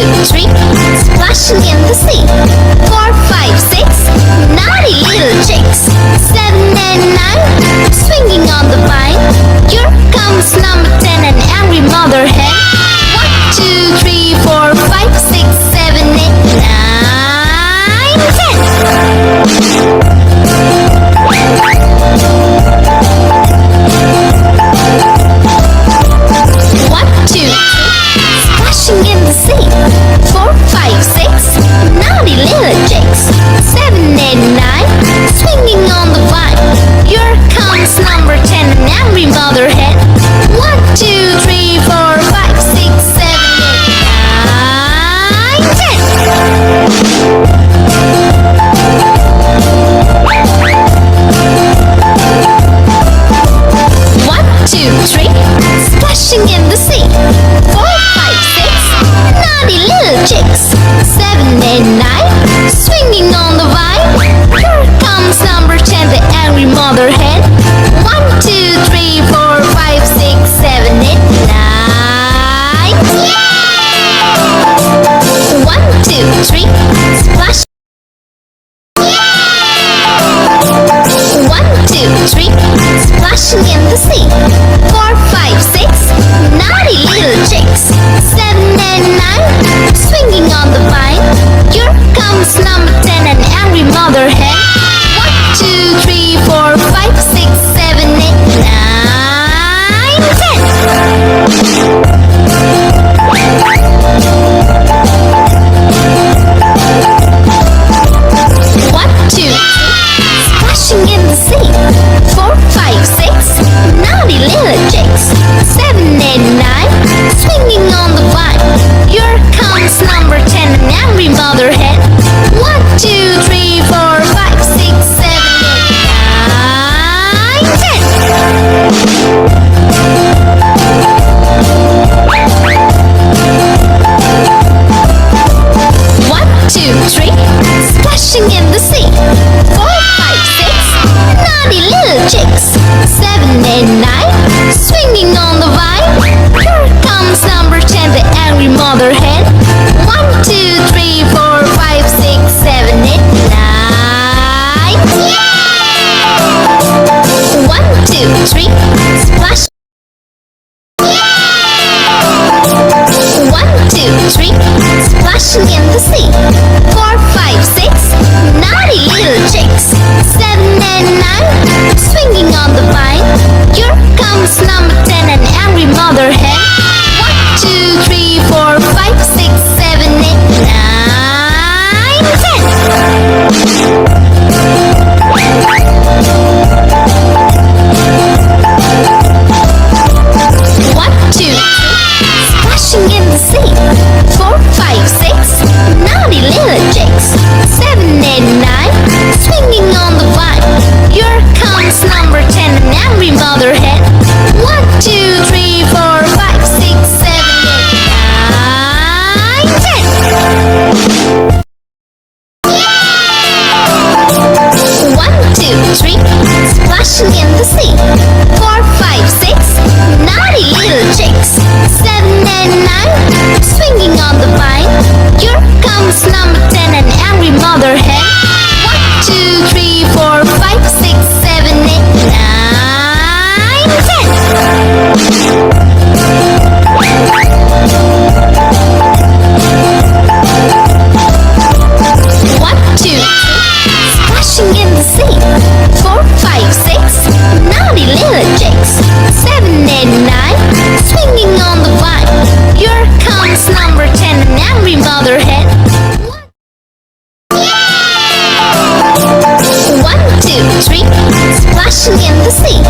two, three, splashing in the sea. 4, 5, 6, naughty little chicks. 7 and 9, swinging on the vine. Here comes number 10, an angry mother hen. 1, 2, 3, 4, 5, 6, 7, 8, 9, 10. 1, 2, 3, splashing in the sea. 4, 5, 6, naughty little chicks. 7 and 9, swinging on the vine. Here comes number 10, an angry mother hen. 1, 2, 3, 4, 5, 6, 7, 8, 9, 10. 2, 3, splashing in the sea. 4, 5, 6, naughty little chicks. 7 and 9, swinging on the vine. Here comes number 10, the angry mother hen. 1, 2, 3, 4, 5, 6, 7, 8, 9, 1, 2, 3, splash. 1, 2, 3, splashing in the sea. 4, 5, 6, naughty little chicks. 7 and 9, swinging on the vine. Here comes number 10, an angry mother hen. 1, 2, 3, 4, 5, 6, 7, 8, 9, 10. 1, 2, 3, splashing in the sea. 4, 5, 6, naughty little chicks. 7 and 9, swinging on the vine. Here comes number 10, an angry mother hen. 1, 2, 3, 4, 5, 6, 7, 8, 9, 10. 1, 2, 3, splashing in the sea. 4, 5, 6, naughty little chicks. 7 and 9, swinging on the vine. Here comes number 10, the angry mother hen. 1, 2, 3, 4, 5, 6, 7, 8, 9, 1, 2, 3, splash. 1, 2, 3, splashing in the sea. 4, 5, 6, naughty little chicks. 7 and 9, swinging on the vine. Here comes number 10, an angry mother hen. 1, 2, 3, 4, 5, 6, 7, 8, 9, 10. 1, 2, 3, splashing in the sea. 4, 5, 6, naughty little chicks. 7 and 9, swinging on the vine. Here comes number 10, an angry mother hen. 1, 2, 3, 4, 5, 6, 7, 8, 9, 10. 1, 2, 3, splashing in the sea. 4, 5, 6, naughty little chicks. 7 and 9, swinging on the vine. Here comes number 10, an angry mother hen. 1, 2, 3, 4, 5, 6, 7, 8, 9, 10. 1, 2, 3, splashing in the sea. 4, 5, 6, naughty little chicks. 7 and 9, swinging on the vine. Here comes number 10, an angry mother hen. 1, 2, 3, splashing in the sea.